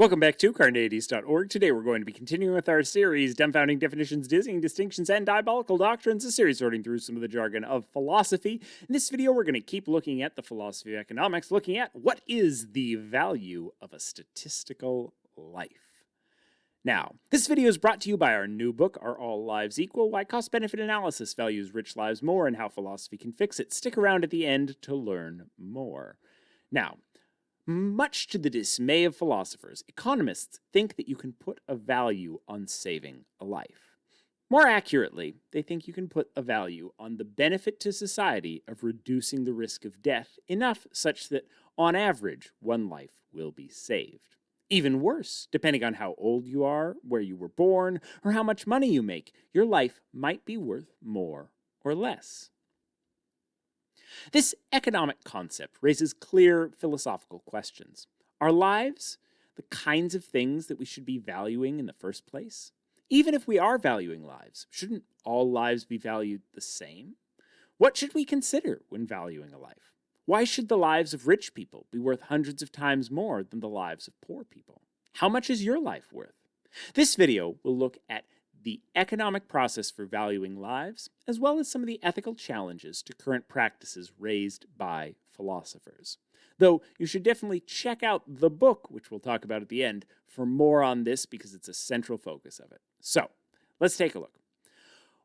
Welcome back to Carneades.org. Today we're going to be continuing with our series, Dumbfounding Definitions, Dizzying Distinctions, and Diabolical Doctrines, a series sorting through some of the jargon of philosophy. In this video, we're going to keep looking at the philosophy of economics, looking at what is the value of a statistical life. Now, this video is brought to you by our new book, Are All Lives Equal? Why Cost-Benefit Analysis Values Rich Lives More and How Philosophy Can Fix It. Stick around at the end to learn more. Now, much to the dismay of philosophers, economists think that you can put a value on saving a life. More accurately, they think you can put a value on the benefit to society of reducing the risk of death enough such that, on average, one life will be saved. Even worse, depending on how old you are, where you were born, or how much money you make, your life might be worth more or less. This economic concept raises clear philosophical questions. Are lives the kinds of things that we should be valuing in the first place? Even if we are valuing lives, shouldn't all lives be valued the same? What should we consider when valuing a life? Why should the lives of rich people be worth hundreds of times more than the lives of poor people? How much is your life worth? This video will look at the economic process for valuing lives, as well as some of the ethical challenges to current practices raised by philosophers. Though you should definitely check out the book, which we'll talk about at the end, for more on this because it's a central focus of it. So, let's take a look.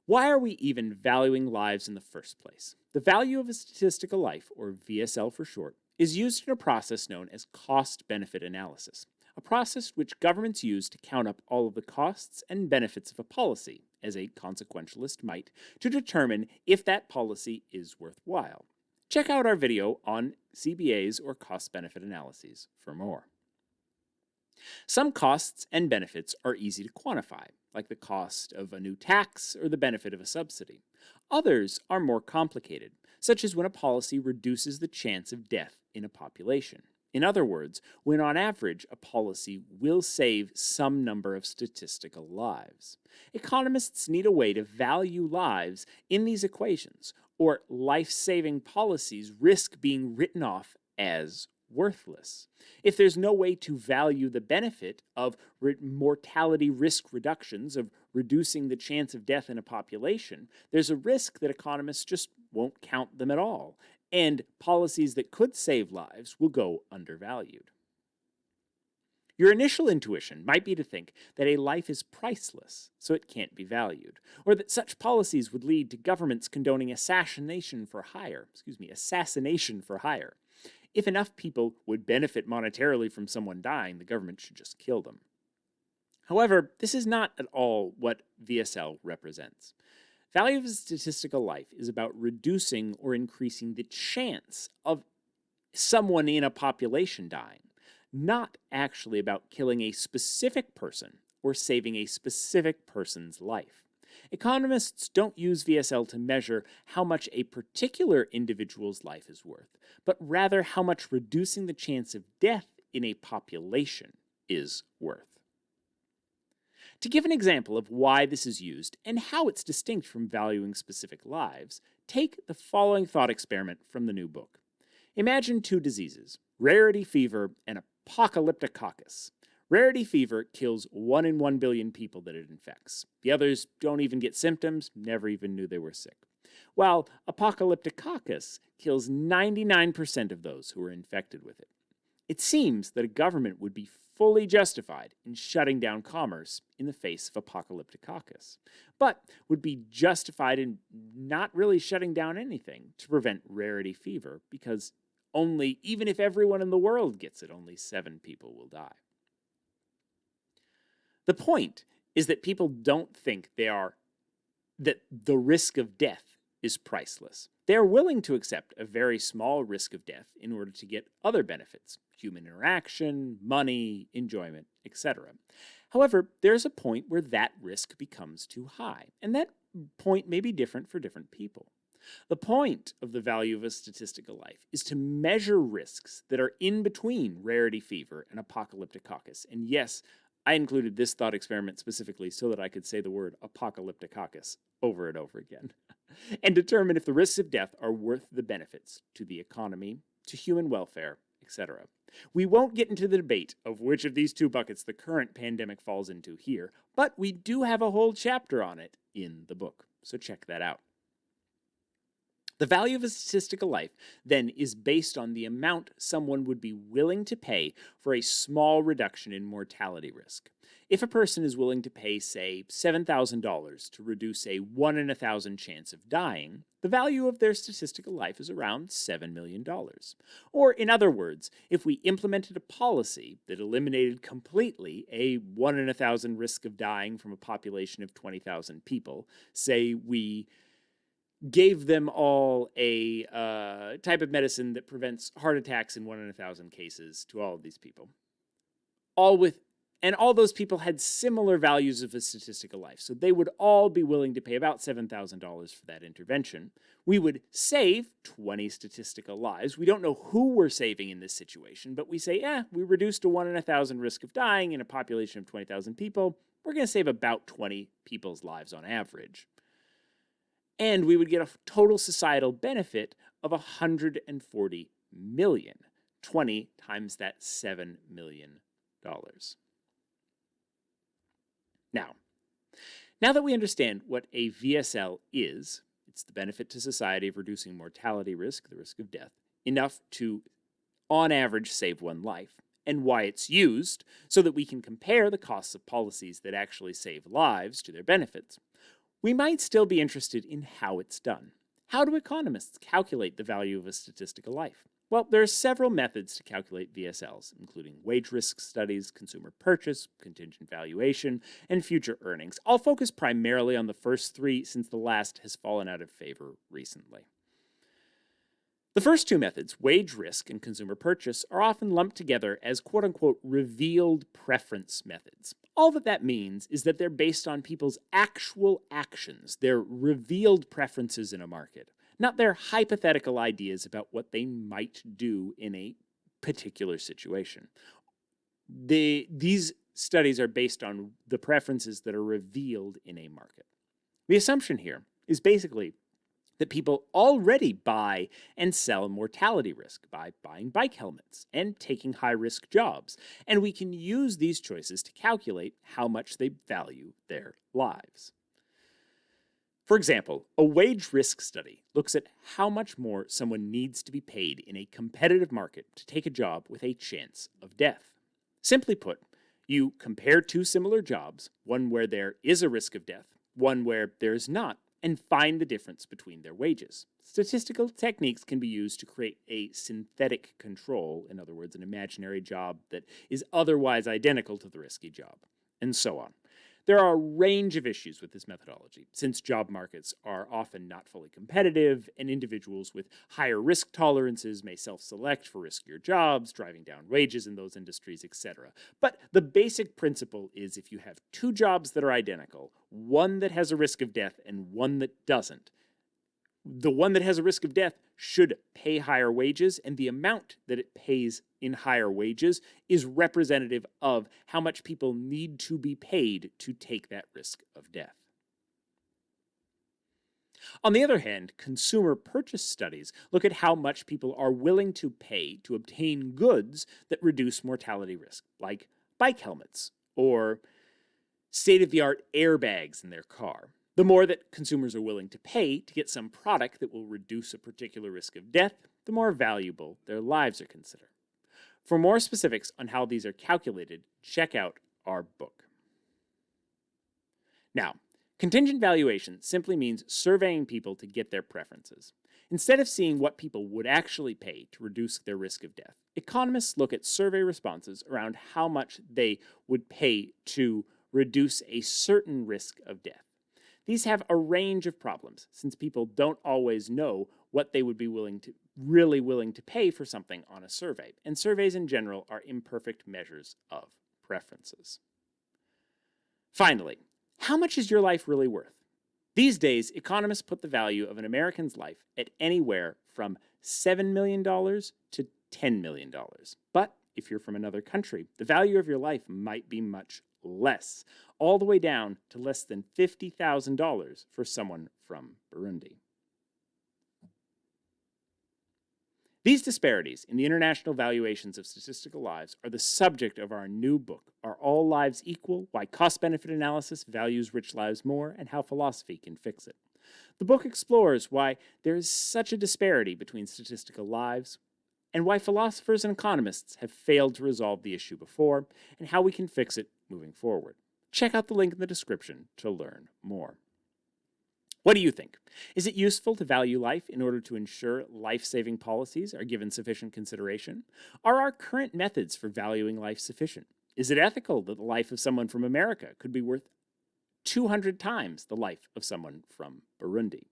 Why are we even valuing lives in the first place? The value of a statistical life, or VSL for short, is used in a process known as cost-benefit analysis, a process which governments use to count up all of the costs and benefits of a policy, as a consequentialist might, to determine if that policy is worthwhile. Check out our video on CBAs or cost-benefit analyses for more. Some costs and benefits are easy to quantify, like the cost of a new tax or the benefit of a subsidy. Others are more complicated, such as when a policy reduces the chance of death in a population. In other words, when on average a policy will save some number of statistical lives. Economists need a way to value lives in these equations, or life-saving policies risk being written off as worthless. If there's no way to value the benefit of mortality risk reductions, of reducing the chance of death in a population, there's a risk that economists just won't count them at all, and policies that could save lives will go undervalued. Your initial intuition might be to think that a life is priceless, so it can't be valued, or that such policies would lead to governments condoning assassination for hire. If enough people would benefit monetarily from someone dying, the government should just kill them. However, this is not at all what VSL represents. Value of a statistical life is about reducing or increasing the chance of someone in a population dying, not actually about killing a specific person or saving a specific person's life. Economists don't use VSL to measure how much a particular individual's life is worth, but rather how much reducing the chance of death in a population is worth. To give an example of why this is used and how it's distinct from valuing specific lives, take the following thought experiment from the new book. Imagine two diseases, rarity fever and apocalypticoccus. Rarity fever kills 1 in 1 billion people that it infects. The others don't even get symptoms, never even knew they were sick. While apocalypticoccus kills 99% of those who are infected with it. It seems that a government would be fully justified in shutting down commerce in the face of apocalypticoccus, but would be justified in not really shutting down anything to prevent rarity fever because even if everyone in the world gets it, only 7 people will die. The point is that people don't think that the risk of death is priceless. They are willing to accept a very small risk of death in order to get other benefits, human interaction, money, enjoyment, etc. However, there's a point where that risk becomes too high, and that point may be different for different people. The point of the value of a statistical life is to measure risks that are in between rarity fever and apocalypticoccus. And yes, I included this thought experiment specifically so that I could say the word apocalypticoccus over and over again, and determine if the risks of death are worth the benefits to the economy, to human welfare, etc. We won't get into the debate of which of these two buckets the current pandemic falls into here, but we do have a whole chapter on it in the book, so check that out. The value of a statistical life, then, is based on the amount someone would be willing to pay for a small reduction in mortality risk. If a person is willing to pay, say, $7,000 to reduce a 1 in 1,000 chance of dying, the value of their statistical life is around $7 million. Or, in other words, if we implemented a policy that eliminated completely a 1 in 1,000 risk of dying from a population of 20,000 people, say we gave them all a type of medicine that prevents heart attacks in 1 in 1,000 cases to all of these people. All those people had similar values of a statistical life, so they would all be willing to pay about $7,000 for that intervention. We would save 20 statistical lives. We don't know who we're saving in this situation, but we say, we reduced a 1 in 1,000 risk of dying in a population of 20,000 people. We're going to save about 20 people's lives on average. And we would get a total societal benefit of $140 million, 20 times that $7 million. Now that we understand what a VSL is, it's the benefit to society of reducing mortality risk, the risk of death, enough to, on average, save one life, and why it's used, so that we can compare the costs of policies that actually save lives to their benefits. We might still be interested in how it's done. How do economists calculate the value of a statistical life? Well, there are several methods to calculate VSLs, including wage risk studies, consumer purchase, contingent valuation, and future earnings. I'll focus primarily on the first three since the last has fallen out of favor recently. The first two methods, wage risk and consumer purchase, are often lumped together as quote-unquote revealed preference methods. All that means is that they're based on people's actual actions, their revealed preferences in a market, not their hypothetical ideas about what they might do in a particular situation. These studies are based on the preferences that are revealed in a market. The assumption here is basically that people already buy and sell mortality risk by buying bike helmets and taking high-risk jobs, and we can use these choices to calculate how much they value their lives. For example, a wage risk study looks at how much more someone needs to be paid in a competitive market to take a job with a chance of death. Simply put, you compare two similar jobs, one where there is a risk of death, one where there is not, and find the difference between their wages. Statistical techniques can be used to create a synthetic control, in other words, an imaginary job that is otherwise identical to the risky job, and so on. There are a range of issues with this methodology, since job markets are often not fully competitive, and individuals with higher risk tolerances may self-select for riskier jobs, driving down wages in those industries, etc. But the basic principle is if you have two jobs that are identical, one that has a risk of death and one that doesn't, the one that has a risk of death should pay higher wages, and the amount that it pays in higher wages is representative of how much people need to be paid to take that risk of death. On the other hand, consumer purchase studies look at how much people are willing to pay to obtain goods that reduce mortality risk, like bike helmets or state-of-the-art airbags in their car. The more that consumers are willing to pay to get some product that will reduce a particular risk of death, the more valuable their lives are considered. For more specifics on how these are calculated, check out our book. Now, contingent valuation simply means surveying people to get their preferences. Instead of seeing what people would actually pay to reduce their risk of death, economists look at survey responses around how much they would pay to reduce a certain risk of death. These have a range of problems, since people don't always know what they would be really willing to pay for something on a survey, and surveys in general are imperfect measures of preferences. Finally, how much is your life really worth? These days, economists put the value of an American's life at anywhere from $7 million to $10 million. But if you're from another country, the value of your life might be much less, all the way down to less than $50,000 for someone from Burundi. These disparities in the international valuations of statistical lives are the subject of our new book, Are All Lives Equal? Why Cost-Benefit Analysis Values Rich Lives More, and How Philosophy Can Fix It. The book explores why there is such a disparity between statistical lives, and why philosophers and economists have failed to resolve the issue before, and how we can fix it moving forward. Check out the link in the description to learn more. What do you think? Is it useful to value life in order to ensure life-saving policies are given sufficient consideration? Are our current methods for valuing life sufficient? Is it ethical that the life of someone from America could be worth 200 times the life of someone from Burundi?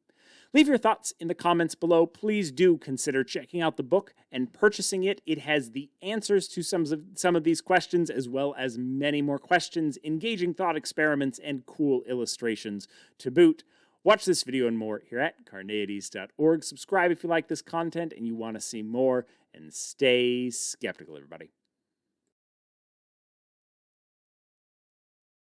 Leave your thoughts in the comments below. Please do consider checking out the book and purchasing it. It has the answers to some of these questions, as well as many more questions, engaging thought experiments, and cool illustrations to boot. Watch this video and more here at Carneades.org. Subscribe if you like this content and you want to see more, and stay skeptical, everybody.